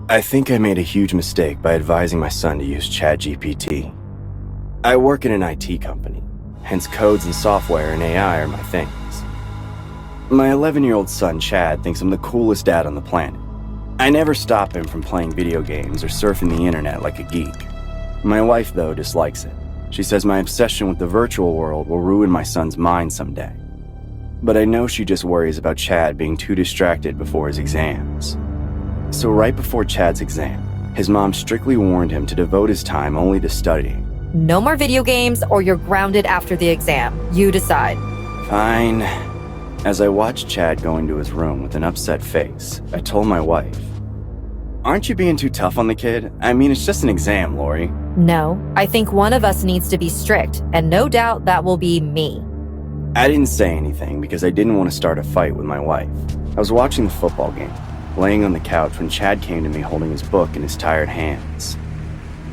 I think I made a huge mistake by advising my son to use Chatgpt. I work in an IT company, hence codes and software and AI are my things. My 11-year-old son Chad thinks I'm the coolest dad on the planet. I never stop him from playing video games or surfing the internet like a geek. My wife, though, dislikes it. She says my obsession with the virtual world will ruin my son's mind someday. But I know she just worries about Chad being too distracted before his exams. So right before Chad's exam, his mom strictly warned him to devote his time only to studying. No more video games or you're grounded after the exam. You decide. Fine. As I watched Chad go into his room with an upset face, I told my wife, "Aren't you being too tough on the kid? I mean, it's just an exam, Lori." No, I think one of us needs to be strict, and no doubt that will be me. I didn't say anything because I didn't want to start a fight with my wife. I was watching the football game, laying on the couch when Chad came to me holding his book in his tired hands.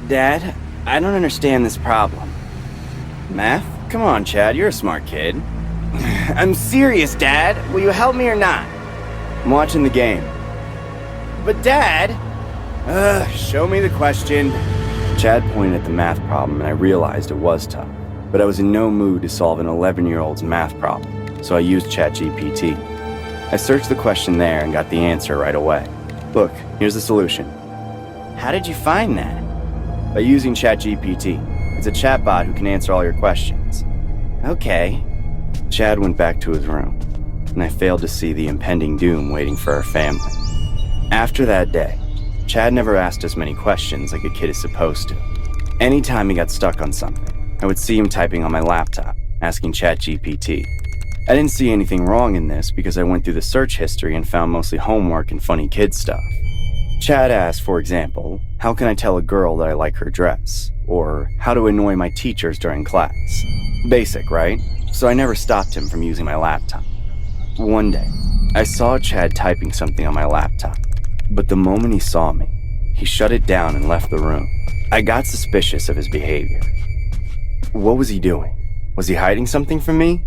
"Dad, I don't understand this problem." "Math? Come on, Chad, you're a smart kid." "I'm serious, Dad. Will you help me or not?" "I'm watching the game." "But Dad..." Show me the question." Chad pointed at the math problem and I realized it was tough, but I was in no mood to solve an 11-year-old's math problem, so I used Chatgpt. I searched the question there and got the answer right away. "Look, here's the solution." "How did you find that?" "By using Chatgpt. It's a chatbot who can answer all your questions." "Okay." Chad went back to his room, and I failed to see the impending doom waiting for our family. After that day, Chad never asked us many questions like a kid is supposed to. Anytime he got stuck on something, I would see him typing on my laptop, asking Chatgpt. I didn't see anything wrong in this because I went through the search history and found mostly homework and funny kid stuff. Chad asked, for example, how can I tell a girl that I like her dress? Or how to annoy my teachers during class? Basic, right? So I never stopped him from using my laptop. One day, I saw Chad typing something on my laptop, but the moment he saw me, he shut it down and left the room. I got suspicious of his behavior. What was he doing? Was he hiding something from me?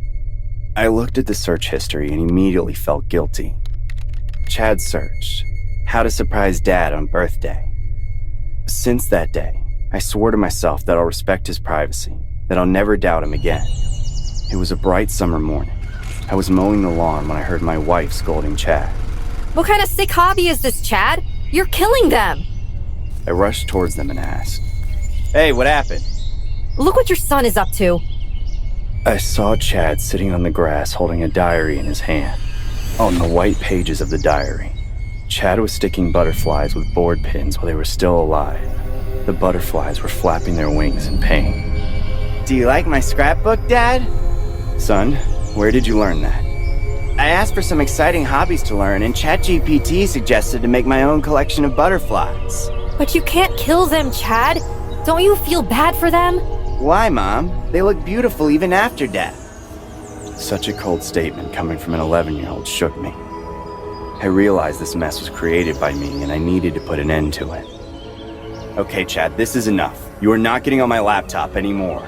I looked at the search history and immediately felt guilty. Chad searched, how to surprise Dad on birthday. Since that day, I swore to myself that I'll respect his privacy, that I'll never doubt him again. It was a bright summer morning. I was mowing the lawn when I heard my wife scolding Chad. What kind of sick hobby is this, Chad? You're killing them. I rushed towards them and asked, "Hey, what happened?" Look what your son is up to. I saw Chad sitting on the grass holding a diary in his hand. On the white pages of the diary, Chad was sticking butterflies with board pins while they were still alive. The butterflies were flapping their wings in pain. "Do you like my scrapbook, Dad?" "Son, where did you learn that?" "I asked for some exciting hobbies to learn, and Chatgpt suggested to make my own collection of butterflies." But you can't kill them, Chad. Don't you feel bad for them? "Why, Mom? They look beautiful even after death." Such a cold statement coming from an 11-year-old shook me. I realized this mess was created by me and I needed to put an end to it. "Okay, Chad, this is enough. You are not getting on my laptop anymore."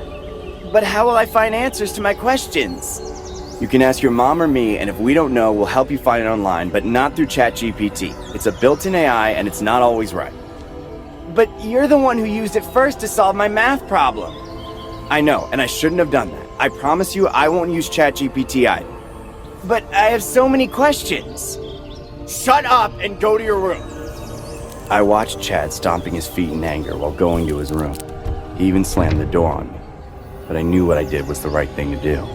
"But how will I find answers to my questions?" "You can ask your mom or me, and if we don't know, we'll help you find it online, but not through Chatgpt. It's a built-in AI, and it's not always right." "But you're the one who used it first to solve my math problem." "I know, and I shouldn't have done that. I promise you I won't use Chatgpt either." "But I have so many questions." "Shut up and go to your room." I watched Chad stomping his feet in anger while going to his room. He even slammed the door on me, but I knew what I did was the right thing to do.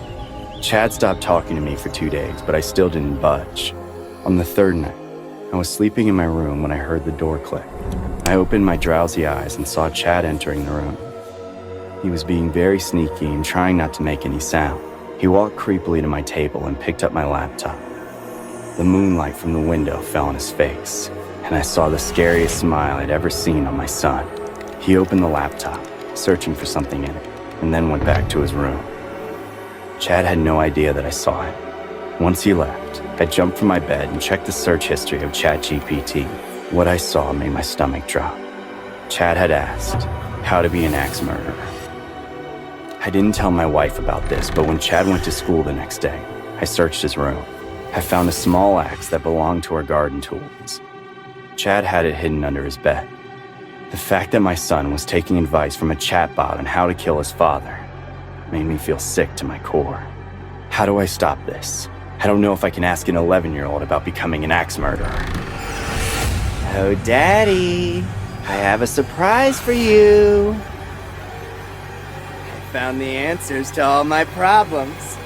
Chad stopped talking to me for 2 days, but I still didn't budge. On the third night, I was sleeping in my room when I heard the door click. I opened my drowsy eyes and saw Chad entering the room. He was being very sneaky and trying not to make any sound. He walked creepily to my table and picked up my laptop. The moonlight from the window fell on his face, and I saw the scariest smile I'd ever seen on my son. He opened the laptop, searching for something in it, and then went back to his room. Chad had no idea that I saw him. Once he left, I jumped from my bed and checked the search history of Chatgpt. What I saw made my stomach drop. Chad had asked, how to be an axe murderer. I didn't tell my wife about this, but when Chad went to school the next day, I searched his room. I found a small axe that belonged to our garden tools. Chad had it hidden under his bed. The fact that my son was taking advice from a chatbot on how to kill his father made me feel sick to my core. How do I stop this? I don't know if I can ask an 11-year-old about becoming an axe murderer. Oh, Daddy, I have a surprise for you. I found the answers to all my problems.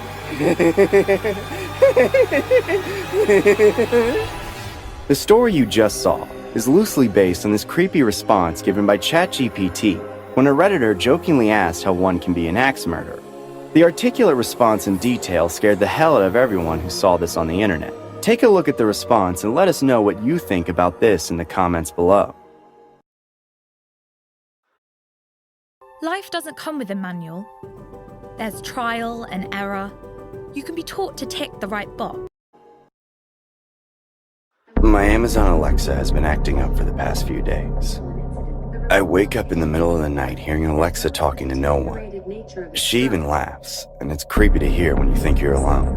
The story you just saw is loosely based on this creepy response given by Chatgtp when a Redditor jokingly asked how one can be an axe murderer. The articulate response in detail scared the hell out of everyone who saw this on the internet. Take a look at the response and let us know what you think about this in the comments below. Life doesn't come with a manual. There's trial and error. You can be taught to tick the right box. My Amazon Alexa has been acting up for the past few days. I wake up in the middle of the night hearing Alexa talking to no one. She even laughs, and it's creepy to hear when you think you're alone.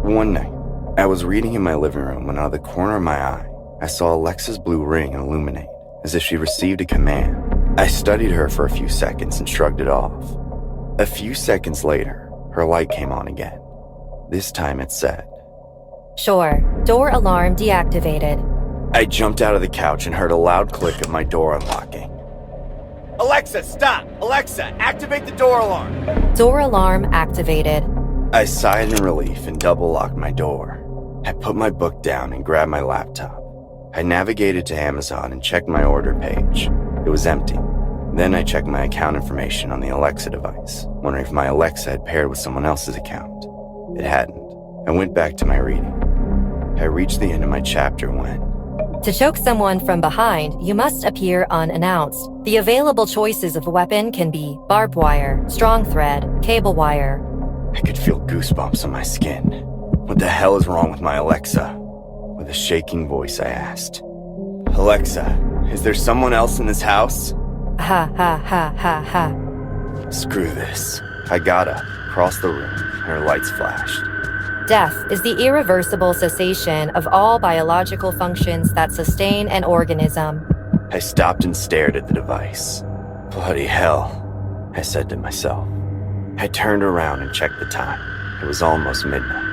One night, I was reading in my living room when out of the corner of my eye, I saw Alexa's blue ring illuminate, as if she received a command. I studied her for a few seconds and shrugged it off. A few seconds later, her light came on again. This time it said, Sure, door alarm deactivated. I jumped out of the couch and heard a loud click of my door unlocking. Alexa, stop! Alexa, activate the door alarm! Door alarm activated. I sighed in relief and double-locked my door. I put my book down and grabbed my laptop. I navigated to Amazon and checked my order page. It was empty. Then I checked my account information on the Alexa device, wondering if my Alexa had paired with someone else's account. It hadn't. I went back to my reading. I reached the end of my chapter when... To choke someone from behind, you must appear unannounced. The available choices of weapon can be barbed wire, strong thread, cable wire. I could feel goosebumps on my skin. What the hell is wrong with my Alexa? With a shaking voice, I asked, Alexa, is there someone else in this house? Ha ha ha ha ha. Screw this. I got up, crossed the room, and her lights flashed. Death is the irreversible cessation of all biological functions that sustain an organism. I stopped and stared at the device. Bloody hell, I said to myself. I turned around and checked the time. It was almost midnight.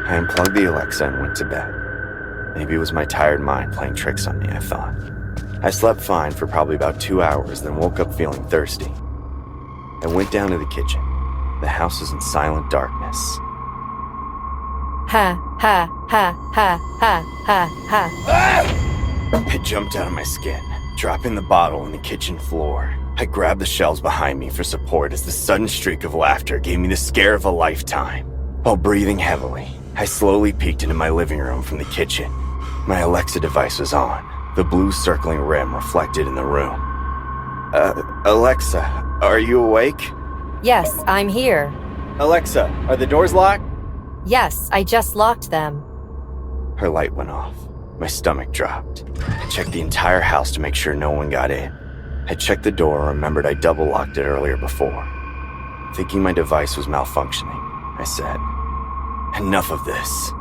I unplugged the Alexa and went to bed. Maybe it was my tired mind playing tricks on me, I thought. I slept fine for probably about 2 hours, then woke up feeling thirsty. I went down to the kitchen. The house was in silent darkness. Ha ha ha ha ha ha ha. I jumped out of my skin, dropping the bottle on the kitchen floor. I grabbed the shelves behind me for support as the sudden streak of laughter gave me the scare of a lifetime. While breathing heavily, I slowly peeked into my living room from the kitchen. My Alexa device was on, the blue circling rim reflected in the room. Alexa, are you awake? Yes, I'm here. Alexa, are the doors locked? Yes, I just locked them. Her light went off. My stomach dropped. I checked the entire house to make sure no one got in. I checked the door and remembered I double-locked it earlier before. Thinking my device was malfunctioning, I said, Enough of this.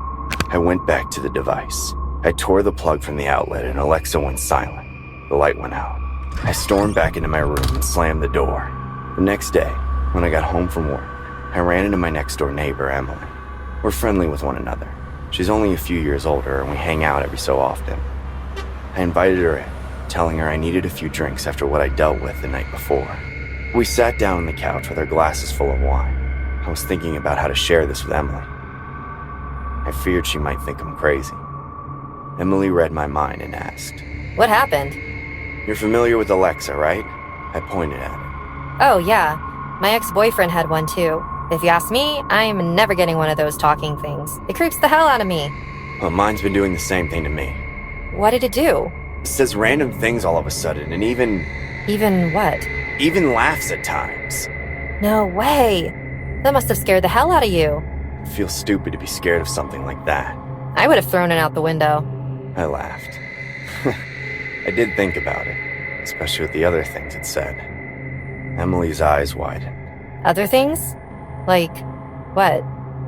I went back to the device. I tore the plug from the outlet and Alexa went silent. The light went out. I stormed back into my room and slammed the door. The next day, when I got home from work, I ran into my next-door neighbor, Emily. We're friendly with one another. She's only a few years older and we hang out every so often. I invited her in, telling her I needed a few drinks after what I dealt with the night before. We sat down on the couch with our glasses full of wine. I was thinking about how to share this with Emily. I feared she might think I'm crazy. Emily read my mind and asked, What happened? You're familiar with Alexa, right? I pointed at her. Oh, yeah. My ex-boyfriend had one too. If you ask me, I'm never getting one of those talking things. It creeps the hell out of me. Well, mine's been doing the same thing to me. What did it do? It says random things all of a sudden and even what? Even laughs at times. No way. That must have scared the hell out of you. I feel stupid to be scared of something like that. I would have thrown it out the window. I laughed. I did think about it, especially with the other things it said. Emily's eyes widened. Other things? Like, what?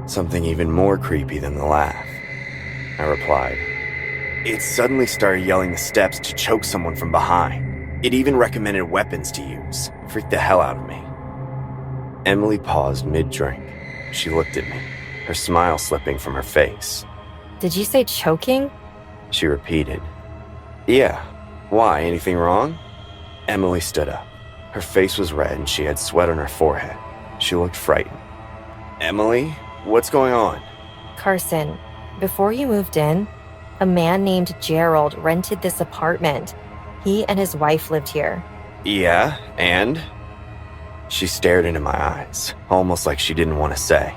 Something even more creepy than the laugh. I replied, It suddenly started yelling the steps to choke someone from behind. It even recommended weapons to use. It freaked the hell out of me. Emily paused mid-drink. She looked at me, her smile slipping from her face. Did you say choking? She repeated. Yeah. Why? Anything wrong? Emily stood up. Her face was red and she had sweat on her forehead. She looked frightened. Emily, what's going on? Carson, before you moved in, a man named Gerald rented this apartment. He and his wife lived here. Yeah, and? She stared into my eyes, almost like she didn't want to say.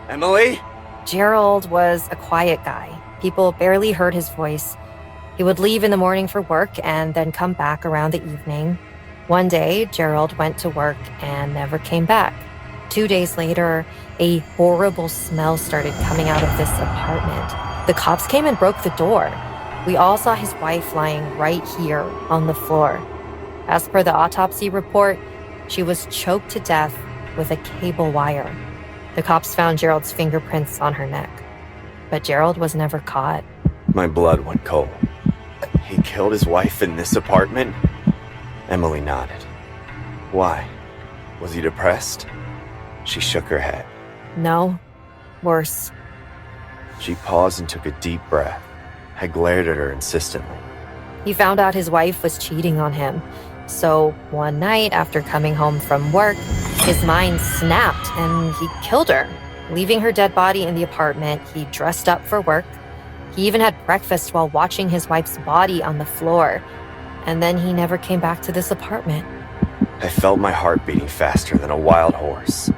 Emily? Gerald was a quiet guy. People barely heard his voice. He would leave in the morning for work and then come back around the evening. One day, Gerald went to work and never came back. 2 days later, a horrible smell started coming out of this apartment. The cops came and broke the door. We all saw his wife lying right here on the floor. As per the autopsy report, she was choked to death with a cable wire. The cops found Gerald's fingerprints on her neck, but Gerald was never caught. My blood went cold. He killed his wife in this apartment? Emily nodded. Why? Was he depressed? She shook her head. No, worse. She paused and took a deep breath. I glared at her insistently. He found out his wife was cheating on him. So one night after coming home from work, his mind snapped and he killed her. Leaving her dead body in the apartment, he dressed up for work. He even had breakfast while watching his wife's body on the floor. And then he never came back to this apartment. I felt my heart beating faster than a wild horse.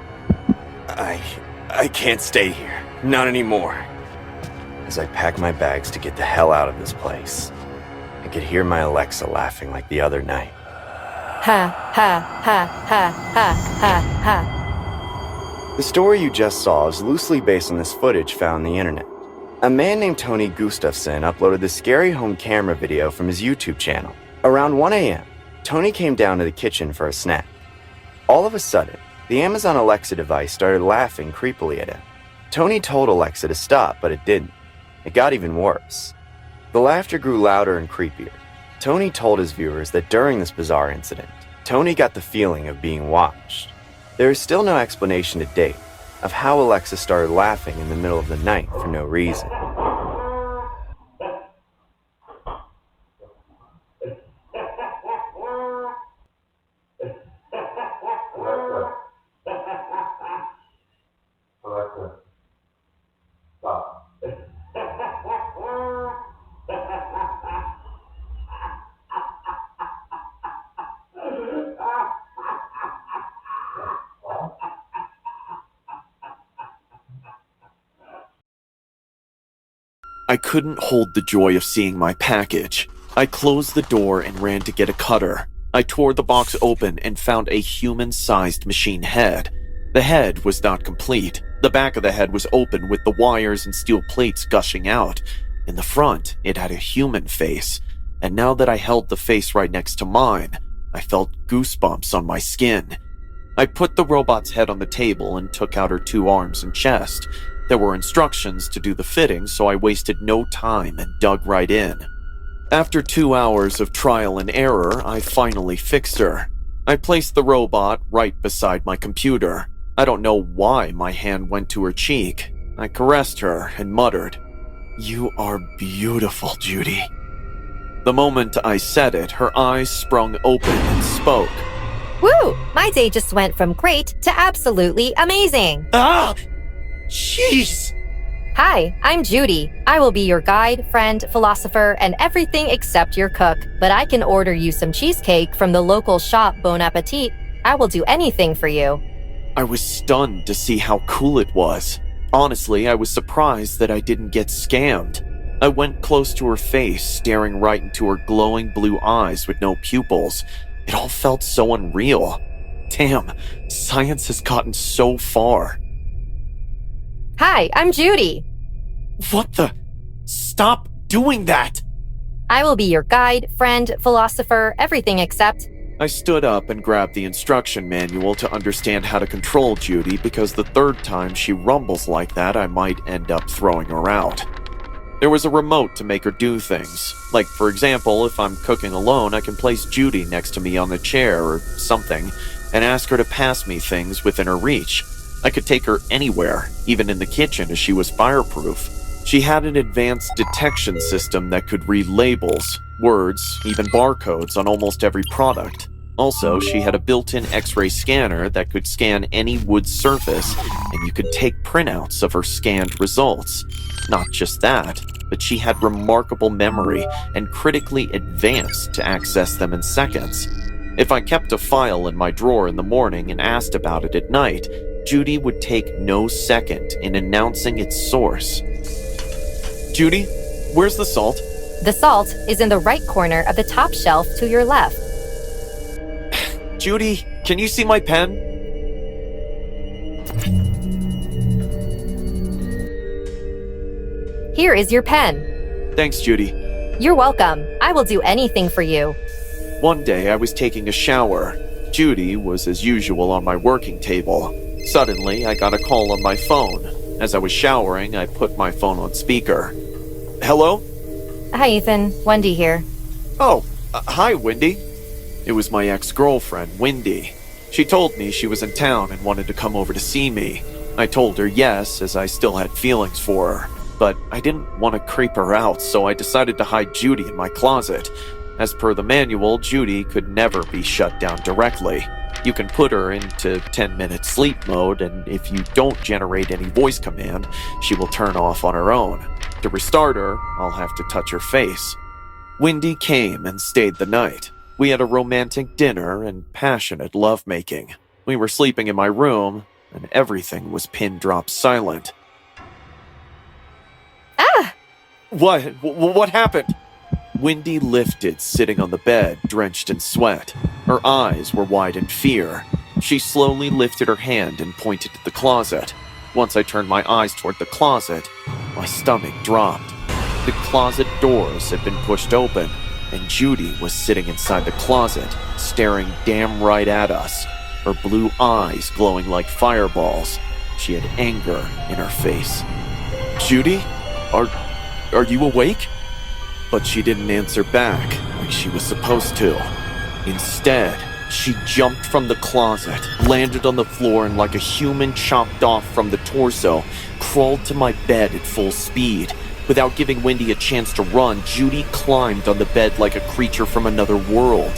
I can't stay here. Not anymore. As I packed my bags to get the hell out of this place, I could hear my Alexa laughing like the other night. Ha, ha, ha, ha, ha, ha, ha. The story you just saw is loosely based on this footage found on the internet. A man named Tony Gustafson uploaded the scary home camera video from his YouTube channel. Around 1 a.m., Tony came down to the kitchen for a snack. All of a sudden, the Amazon Alexa device started laughing creepily at him. Tony told Alexa to stop, but it didn't. It got even worse. The laughter grew louder and creepier. Tony told his viewers that during this bizarre incident, Tony got the feeling of being watched. There is still no explanation to date of how Alexa started laughing in the middle of the night for no reason. Alexa, stop. I couldn't hold the joy of seeing my package. I closed the door and ran to get a cutter. I tore the box open and found a human-sized machine head. The head was not complete. The back of the head was open with the wires and steel plates gushing out. In the front, it had a human face. And now that I held the face right next to mine, I felt goosebumps on my skin. I put the robot's head on the table and took out her 2 arms and chest. There were instructions to do the fitting, so I wasted no time and dug right in. After 2 hours of trial and error, I finally fixed her. I placed the robot right beside my computer. I don't know why my hand went to her cheek. I caressed her and muttered, "You are beautiful, Judy." The moment I said it, her eyes sprung open and spoke. Woo! My day just went from great to absolutely amazing. Ah! Jeez! Hi, I'm Judy. I will be your guide, friend, philosopher, and everything except your cook. But I can order you some cheesecake from the local shop Bon Appetit. I will do anything for you. I was stunned to see how cool it was. Honestly, I was surprised that I didn't get scammed. I went close to her face, staring right into her glowing blue eyes with no pupils. It all felt so unreal. Damn, science has gotten so far. Hi, I'm Judy. What the? Stop doing that! I will be your guide, friend, philosopher, everything except... I stood up and grabbed the instruction manual to understand how to control Judy because the third time she rumbles like that, I might end up throwing her out. There was a remote to make her do things. Like, for example, if I'm cooking alone, I can place Judy next to me on the chair or something and ask her to pass me things within her reach. I could take her anywhere, even in the kitchen, as she was fireproof. She had an advanced detection system that could read labels, words, even barcodes on almost every product. Also, she had a built-in X-ray scanner that could scan any wood surface, and you could take printouts of her scanned results. Not just that, but she had remarkable memory and critically advanced to access them in seconds. If I kept a file in my drawer in the morning and asked about it at night, Judy would take no second in announcing its source. Judy, where's the salt? The salt is in the right corner of the top shelf to your left. Judy, can you see my pen? Here is your pen. Thanks, Judy. You're welcome. I will do anything for you. One day I was taking a shower. Judy was as usual on my working table. Suddenly, I got a call on my phone. As I was showering, I put my phone on speaker. Hello? Hi, Ethan. Wendy here. Oh, hi, Wendy. It was my ex-girlfriend, Wendy. She told me she was in town and wanted to come over to see me. I told her yes, as I still had feelings for her. But I didn't want to creep her out, so I decided to hide Judy in my closet. As per the manual, Judy could never be shut down directly. You can put her into 10-minute sleep mode, and if you don't generate any voice command, she will turn off on her own. To restart her, I'll have to touch her face. Wendy came and stayed the night. We had a romantic dinner and passionate lovemaking. We were sleeping in my room, and everything was pin-drop silent. Ah! What happened? Wendy lifted, sitting on the bed, drenched in sweat. Her eyes were wide in fear. She slowly lifted her hand and pointed to the closet. Once I turned my eyes toward the closet, my stomach dropped. The closet doors had been pushed open, and Judy was sitting inside the closet, staring damn right at us, her blue eyes glowing like fireballs. She had anger in her face. Judy? Are you awake? But she didn't answer back like she was supposed to. Instead, she jumped from the closet, landed on the floor, and like a human chopped off from the torso, crawled to my bed at full speed. Without giving Wendy a chance to run, Judy climbed on the bed like a creature from another world.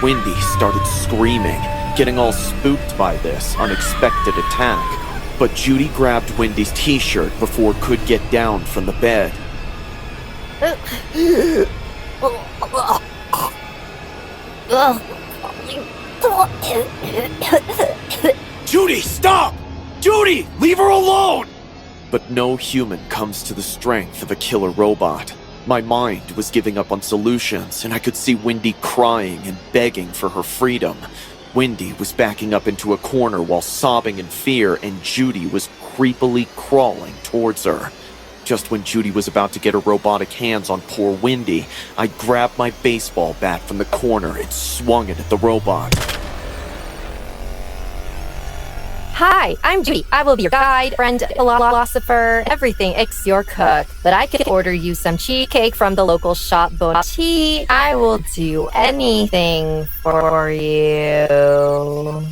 Wendy started screaming, getting all spooked by this unexpected attack. But Judy grabbed Wendy's t-shirt before it could get down from the bed. Judy, stop! Judy, leave her alone! But no human comes to the strength of a killer robot. My mind was giving up on solutions, and I could see Wendy crying and begging for her freedom. Wendy was backing up into a corner while sobbing in fear, and Judy was creepily crawling towards her. Just when Judy was about to get her robotic hands on poor Wendy, I grabbed my baseball bat from the corner and swung it at the robot. Hi, I'm Judy. I will be your guide, friend, philosopher, everything ex your cook. But I can order you some cheesecake from the local shop boutique. I will do anything for you.